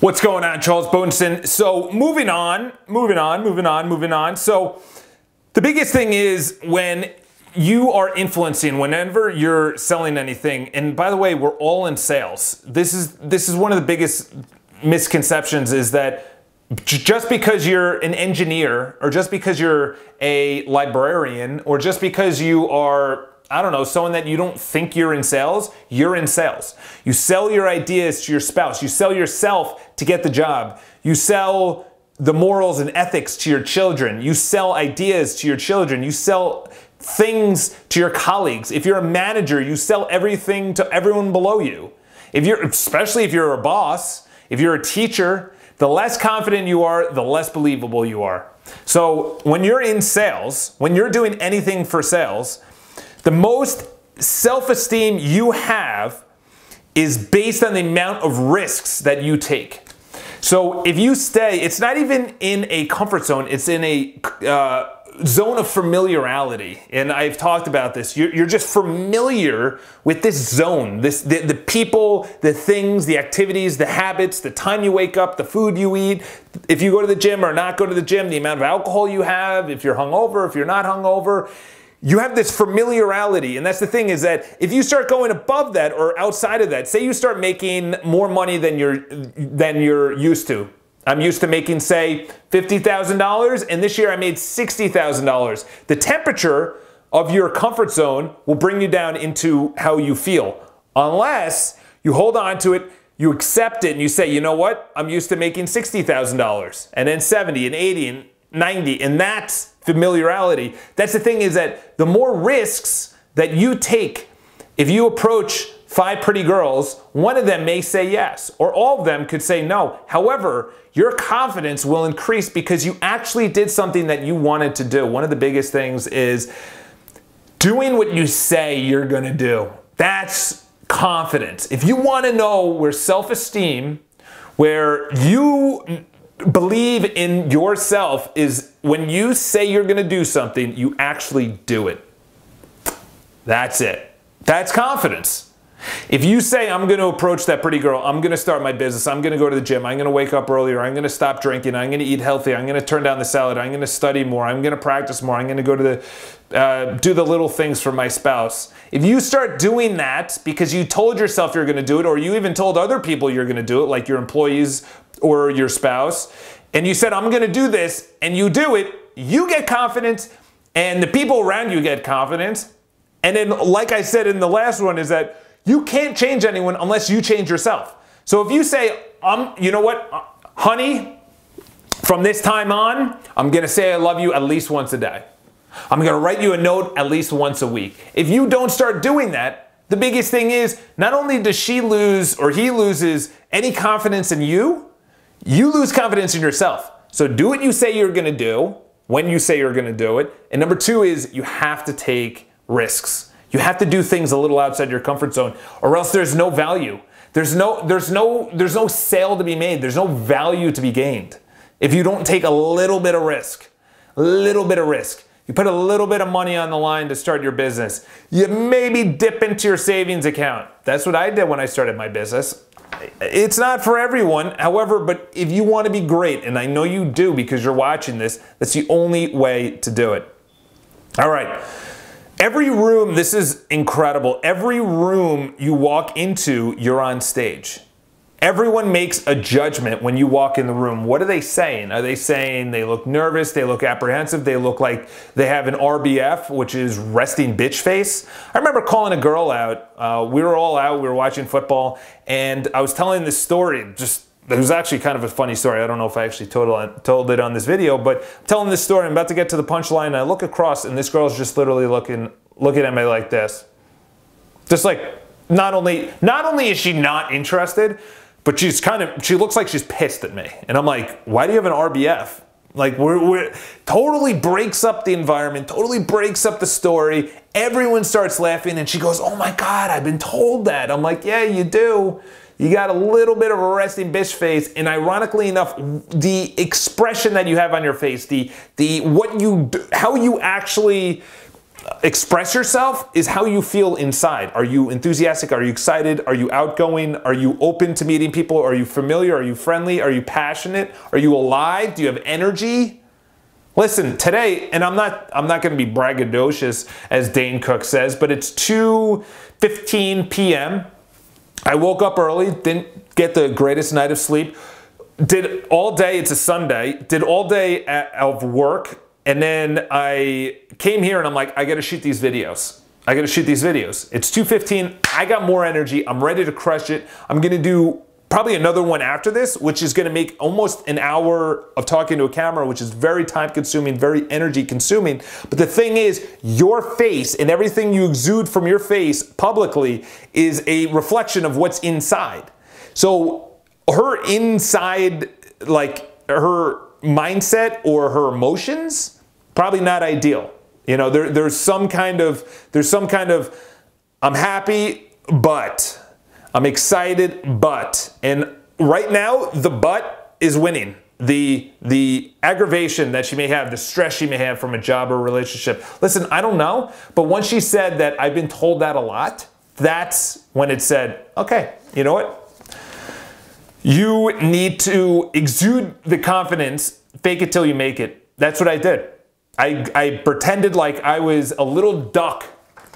What's going on, Charles Botensten? So moving on. So the biggest thing is when you are influencing, whenever you're selling anything, and by the way, we're all in sales. This is one of the biggest misconceptions, is that just because you're an engineer, or just because you're a librarian, or just because you are, I don't know, someone that you don't think you're in sales, you're in sales. You sell your ideas to your spouse. You sell yourself to get the job. You sell the morals and ethics to your children. You sell ideas to your children. You sell things to your colleagues. If you're a manager, you sell everything to everyone below you. Especially if you're a boss, if you're a teacher, the less confident you are, the less believable you are. So when you're in sales, when you're doing anything for sales, the most self-esteem you have is based on the amount of risks that you take. So if you stay, it's not even in a comfort zone, it's in a zone of familiarity. And I've talked about this. You're just familiar with this zone, the people, the things, the activities, the habits, the time you wake up, the food you eat, if you go to the gym or not go to the gym, the amount of alcohol you have, if you're hungover, if you're not hungover. You have this familiarity, and that's the thing, is that if you start going above that or outside of that, say you start making more money than you're used to. I'm used to making, say, $50,000, and this year I made $60,000. The temperature of your comfort zone will bring you down into how you feel, unless you hold on to it, you accept it, and you say, you know what, I'm used to making $60,000, and then 70 and 80 and 90, and that's familiarity. That's the thing, is that the more risks that you take, if you approach 5 pretty girls, one of them may say yes, or all of them could say no. However, your confidence will increase because you actually did something that you wanted to do. One of the biggest things is doing what you say you're gonna do. That's confidence. If you wanna know where self-esteem, where you believe in yourself, is when you say you're going to do something, you actually do it. That's it. That's confidence. If you say, I'm going to approach that pretty girl, I'm going to start my business, I'm going to go to the gym, I'm going to wake up earlier, I'm going to stop drinking, I'm going to eat healthy, I'm going to turn down the salad, I'm going to study more, I'm going to practice more, I'm going to go to the, do the little things for my spouse. If you start doing that because you told yourself you're going to do it, or you even told other people you're going to do it, like your employees or your spouse, and you said, I'm going to do this, and you do it, you get confidence, and the people around you get confidence. And then, like I said in the last one, is that you can't change anyone unless you change yourself. So if you say, you know what, honey, from this time on, I'm going to say I love you at least once a day. I'm going to write you a note at least once a week. If you don't start doing that, the biggest thing is, not only does she lose, or he loses, any confidence in you, you lose confidence in yourself. So do what you say you're going to do when you say you're going to do it. And number 2 is you have to take risks. You have to do things a little outside your comfort zone, or else there's no value. There's no sale to be made. There's no value to be gained if you don't take a little bit of risk. A little bit of risk. You put a little bit of money on the line to start your business. You maybe dip into your savings account. That's what I did when I started my business. It's not for everyone, however, but if you want to be great, and I know you do because you're watching this, that's the only way to do it. All right. Every room, this is incredible. Every room you walk into, you're on stage. Everyone makes a judgment when you walk in the room. What are they saying? Are they saying they look nervous, they look apprehensive, they look like they have an RBF, which is resting bitch face? I remember calling a girl out. We were all out, we were watching football, and I was telling this story. It was actually kind of a funny story. I don't know if I actually told it on this video, but I'm telling this story. I'm about to get to the punchline, and I look across, and this girl's just literally looking at me like this. Just like, not only is she not interested, but she looks like she's pissed at me. And I'm like, why do you have an RBF? Like, totally breaks up the environment, totally breaks up the story. Everyone starts laughing, and she goes, oh my God, I've been told that. I'm like, yeah, you do. You got a little bit of a resting bitch face, and ironically enough, the expression that you have on your face, how you actually express yourself is how you feel inside. Are you enthusiastic? Are you excited? Are you outgoing? Are you open to meeting people? Are you familiar? Are you friendly? Are you passionate? Are you alive? Do you have energy? Listen, today, and I'm not going to be braggadocious as Dane Cook says, but it's 2:15 p.m. I woke up early, didn't get the greatest night of sleep, did all day, it's a Sunday, did all day of work, and then I came here and I'm like, I gotta shoot these videos. I gotta shoot these videos. It's 2:15, I got more energy, I'm ready to crush it. I'm gonna do probably another one after this, which is gonna make almost an hour of talking to a camera, which is very time consuming, very energy consuming. But the thing is, your face and everything you exude from your face publicly is a reflection of what's inside. So her inside, like her mindset or her emotions, probably not ideal. You know, there's some kind of, I'm happy, but I'm excited, but, and right now the but is winning. The aggravation that she may have, the stress she may have from a job or relationship. Listen, I don't know, but once she said that I've been told that a lot, that's when it said, okay, you know what? You need to exude the confidence, fake it till you make it. That's what I did. I pretended like I was a little duck.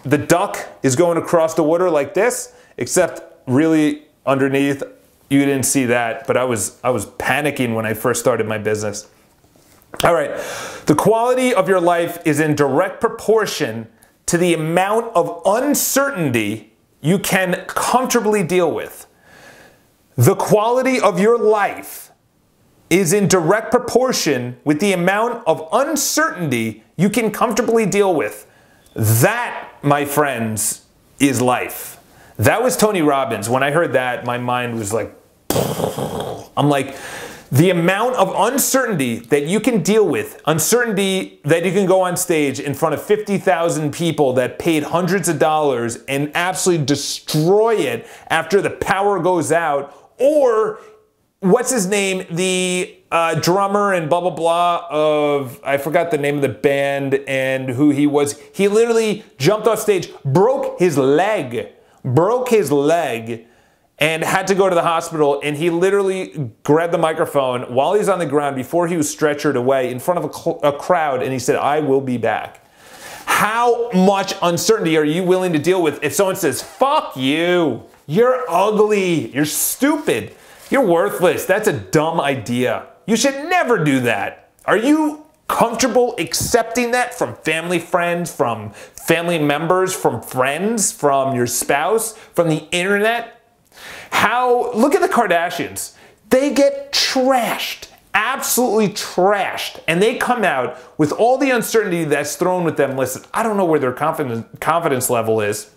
The duck is going across the water like this, except really underneath, you didn't see that, but I was panicking when I first started my business. All right, the quality of your life is in direct proportion to the amount of uncertainty you can comfortably deal with. The quality of your life is in direct proportion with the amount of uncertainty you can comfortably deal with. That, my friends, is life. That was Tony Robbins. When I heard that, my mind was like, I'm like, the amount of uncertainty that you can deal with, uncertainty that you can go on stage in front of 50,000 people that paid hundreds of dollars and absolutely destroy it after the power goes out, or what's his name, the drummer and blah, blah, blah of, I forgot the name of the band and who he was. He literally jumped off stage, broke his leg, and had to go to the hospital, and he literally grabbed the microphone while he was on the ground before he was stretchered away in front of a crowd, and he said, I will be back. How much uncertainty are you willing to deal with if someone says, fuck you, you're ugly, you're stupid, you're worthless, that's a dumb idea. You should never do that. Are you comfortable accepting that from family, friends, from family members, from friends, from your spouse, from the internet? Look at the Kardashians. They get trashed, absolutely trashed, and they come out with all the uncertainty that's thrown with them. Listen, I don't know where their confidence level is.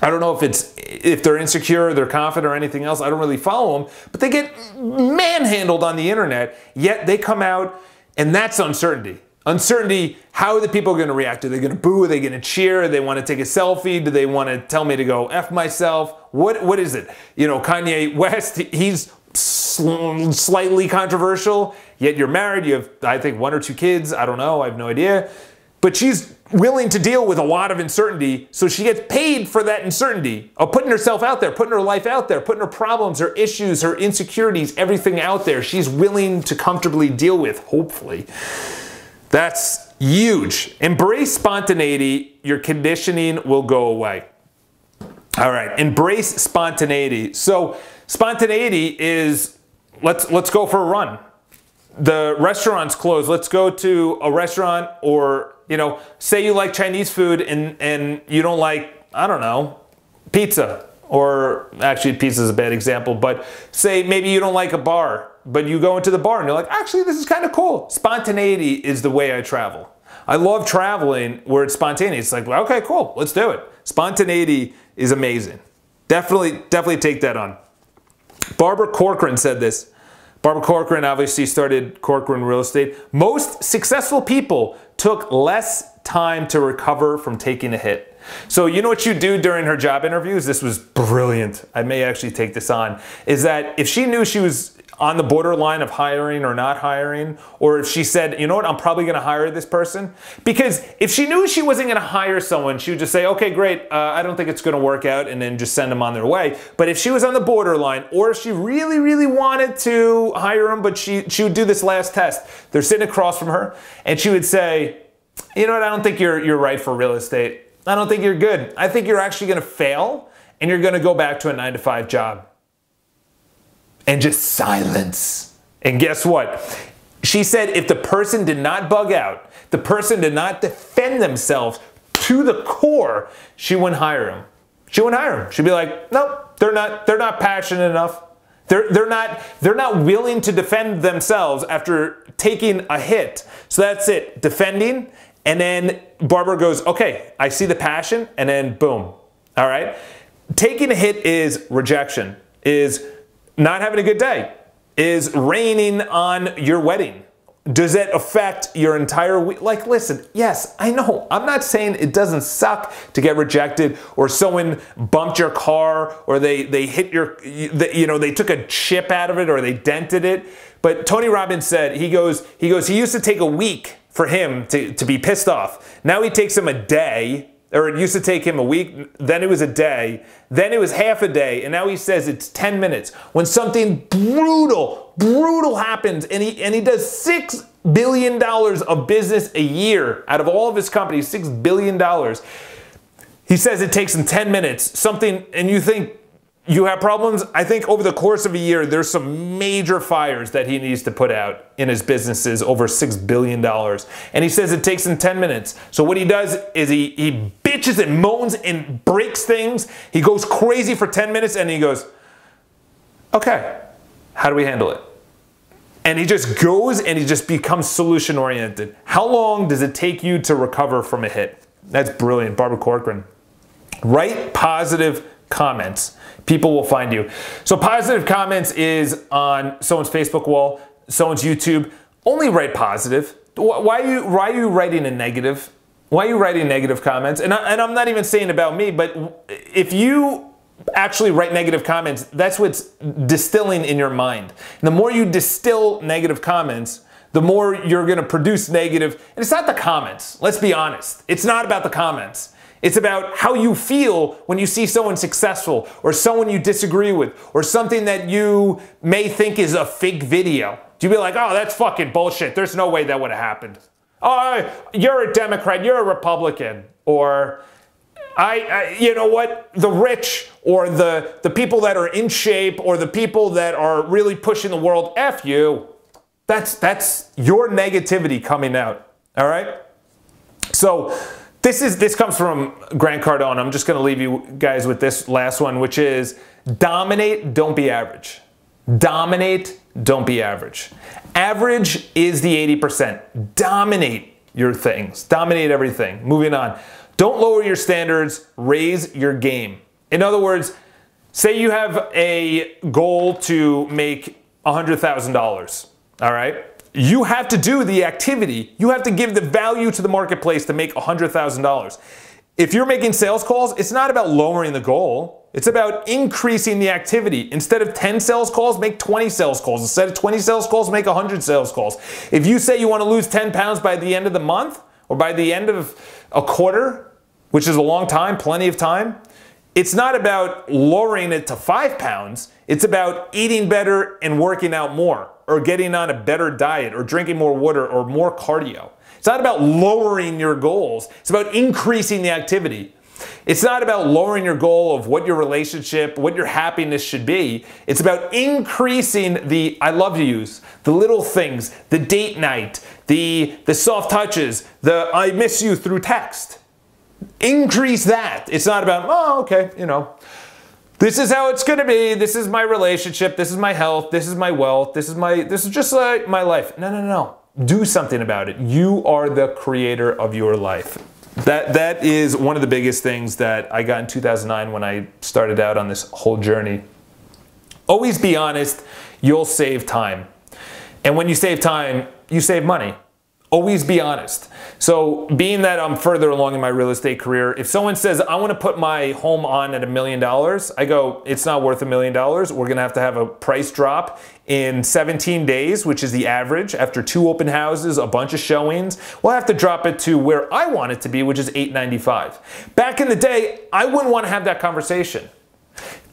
I don't know if they're insecure, they're confident, or anything else. I don't really follow them, but they get manhandled on the internet, yet they come out, and that's uncertainty. Uncertainty, how are the people going to react? Are they going to boo? Are they going to cheer? Do they want to take a selfie? Do they want to tell me to go F myself? What is it? You know, Kanye West, he's slightly controversial, yet you're married, you have, I think, 1 or 2 kids. I don't know, I have no idea. But she's willing to deal with a lot of uncertainty, so she gets paid for that uncertainty of putting herself out there, putting her life out there, putting her problems, her issues, her insecurities, everything out there. She's willing to comfortably deal with, hopefully. That's huge. Embrace spontaneity. Your conditioning will go away. All right, embrace spontaneity. So spontaneity is, let's go for a run. The restaurant's closed. Let's go to a restaurant, or, you know, say you like Chinese food and you don't like, I don't know, pizza. Or actually, pizza is a bad example, but say maybe you don't like a bar, but you go into the bar and you're like, actually, this is kind of cool. Spontaneity is the way I travel. I love traveling where it's spontaneous. It's like, well, okay, cool, let's do it. Spontaneity is amazing. Definitely take that on. Barbara Corcoran said this. Barbara Corcoran obviously started Corcoran Real Estate. Most successful people took less time to recover from taking a hit. So you know what you do during her job interviews? This was brilliant. I may actually take this on. Is that if she knew she was on the borderline of hiring or not hiring, or if she said, you know what, I'm probably going to hire this person. Because if she knew she wasn't going to hire someone, she would just say, okay, great, I don't think it's going to work out, and then just send them on their way. But if she was on the borderline, or if she really, really wanted to hire them, but she would do this last test. They're sitting across from her, and she would say, you know what, I don't think you're right for real estate. I don't think you're good. I think you're actually going to fail, and you're going to go back to a 9-to-5 job. And just silence. And guess what? She said if the person did not bug out, the person did not defend themselves to the core, she wouldn't hire him. She wouldn't hire him. She'd be like, nope, they're not passionate enough. They're not willing to defend themselves after taking a hit. So that's it, defending. And then Barbara goes, okay, I see the passion, and then boom. All right? Taking a hit is rejection, is not having a good day, is raining on your wedding. Does that affect your entire week? Like, listen, yes, I know. I'm not saying it doesn't suck to get rejected, or someone bumped your car, or they hit your, you know, they took a chip out of it, or they dented it. But Tony Robbins said, he used to take a week for him to be pissed off. Now he takes him a day. Or it used to take him a week, then it was a day, then it was half a day, and now he says it's 10 minutes. When something brutal happens, and he does $6 billion of business a year out of all of his companies, $6 billion. He says it takes him 10 minutes, something, and you think you have problems. I think over the course of a year, there's some major fires that he needs to put out in his businesses, over $6 billion. And he says it takes him 10 minutes. So what he does is he bitches and moans and breaks things. He goes crazy for 10 minutes, and he goes, okay, how do we handle it? And he just goes and he just becomes solution oriented. How long does it take you to recover from a hit? That's brilliant, Barbara Corcoran. Write positive comments. People will find you. So positive comments is on someone's Facebook wall, someone's YouTube. Only write positive. Why are you writing a negative? Why are you writing negative comments? And I'm not even saying about me, but if you actually write negative comments, that's what's distilling in your mind. And the more you distill negative comments, the more you're going to produce negative. And it's not the comments. Let's be honest. It's not about the comments. It's about how you feel when you see someone successful, or someone you disagree with, or something that you may think is a fake video. Do you be like, oh, that's fucking bullshit. There's no way that would have happened. Oh, you're a Democrat, you're a Republican. Or, you know what, the rich, or the people that are in shape, or the people that are really pushing the world, F you. That's your negativity coming out, all right? So, this comes from Grant Cardone. I'm just going to leave you guys with this last one, which is dominate, don't be average. Dominate, don't be average. Average is the 80%. Dominate your things. Dominate everything. Moving on. Don't lower your standards. Raise your game. In other words, say you have a goal to make $100,000. All right? You have to do the activity. You have to give the value to the marketplace to make $100,000. If you're making sales calls, it's not about lowering the goal. It's about increasing the activity. Instead of 10 sales calls, make 20 sales calls. Instead of 20 sales calls, make 100 sales calls. If you say you want to lose 10 pounds by the end of the month, or by the end of a quarter, which is a long time, plenty of time, it's not about lowering it to 5 pounds. It's about eating better and working out more, or getting on a better diet, or drinking more water, or more cardio. It's not about lowering your goals. It's about increasing the activity. It's not about lowering your goal of what your relationship, what your happiness should be. It's about increasing the I love yous, the little things, the date night, the soft touches, the I miss you through text. Increase that. It's not about, oh, okay, you know, this is how it's going to be. This is my relationship. This is my health. This is my wealth. This is just like my life. No. Do something about it. You are the creator of your life. That is one of the biggest things that I got in 2009 when I started out on this whole journey. Always be honest. You'll save time. And when you save time, you save money. Always be honest. So being that I'm further along in my real estate career, if someone says, I want to put my home on at $1 million, I go, it's not worth $1 million. We're going to have a price drop in 17 days, which is the average. After 2 open houses, a bunch of showings, we'll have to drop it to where I want it to be, which is $895. Back in the day, I wouldn't want to have that conversation.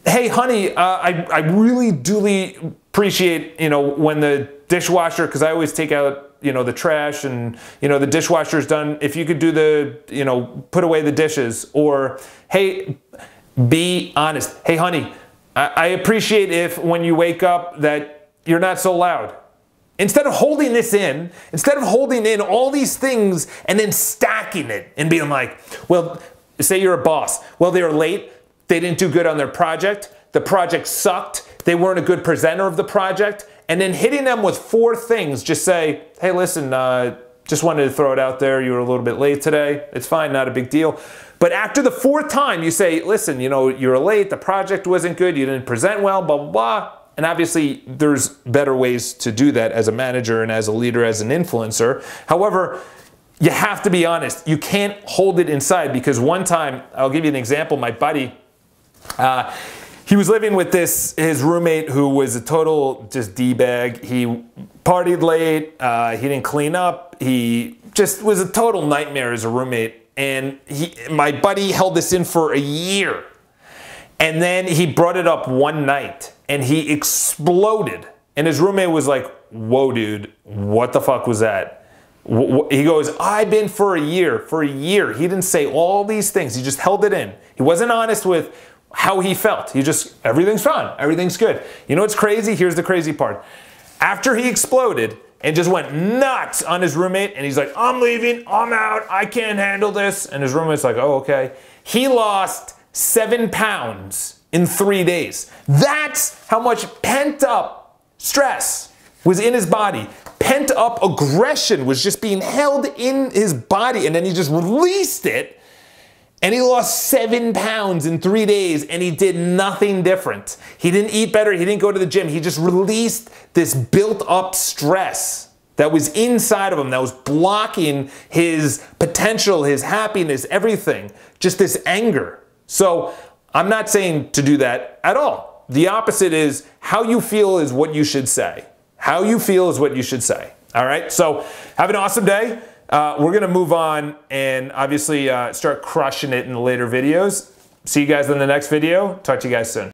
Hey, honey, I really duly appreciate, when the dishwasher, because I always take out, the trash and, the dishwasher's done. If you could do the, put away the dishes. Or, hey, be honest. Hey, honey, I appreciate if when you wake up that you're not so loud. Instead of holding this in, instead of holding in all these things and then stacking it and being like, well, say you're a boss. Well, they were late. They didn't do good on their project. The project sucked. They weren't a good presenter of the project. And then hitting them with 4 things, just say, hey, listen, just wanted to throw it out there. You were a little bit late today. It's fine, not a big deal. But after the 4th time, you say, listen, you were late. The project wasn't good. You didn't present well, blah, blah, blah. And obviously, there's better ways to do that as a manager and as a leader, as an influencer. However, you have to be honest. You can't hold it inside, because one time, I'll give you an example. My buddy, he was living with his roommate who was a total just D-bag. He partied late. He didn't clean up. He just was a total nightmare as a roommate. And my buddy held this in for a year. And then he brought it up one night and he exploded. And his roommate was like, whoa, dude, what the fuck was that? He goes, I've been for a year. For a year. He didn't say all these things. He just held it in. He wasn't honest with how he felt. He just, everything's fine. Everything's good. You know what's crazy? Here's the crazy part. After he exploded and just went nuts on his roommate, and he's like, I'm leaving, I'm out, I can't handle this. And his roommate's like, oh, okay. He lost 7 pounds in 3 days. That's how much pent up stress was in his body. Pent up aggression was just being held in his body, and then he just released it. And he lost 7 pounds in 3 days, and he did nothing different. He didn't eat better. He didn't go to the gym. He just released this built-up stress that was inside of him, that was blocking his potential, his happiness, everything. Just this anger. So I'm not saying to do that at all. The opposite is how you feel is what you should say. How you feel is what you should say. All right? So have an awesome day. We're going to move on and obviously start crushing it in the later videos. See you guys in the next video. Talk to you guys soon.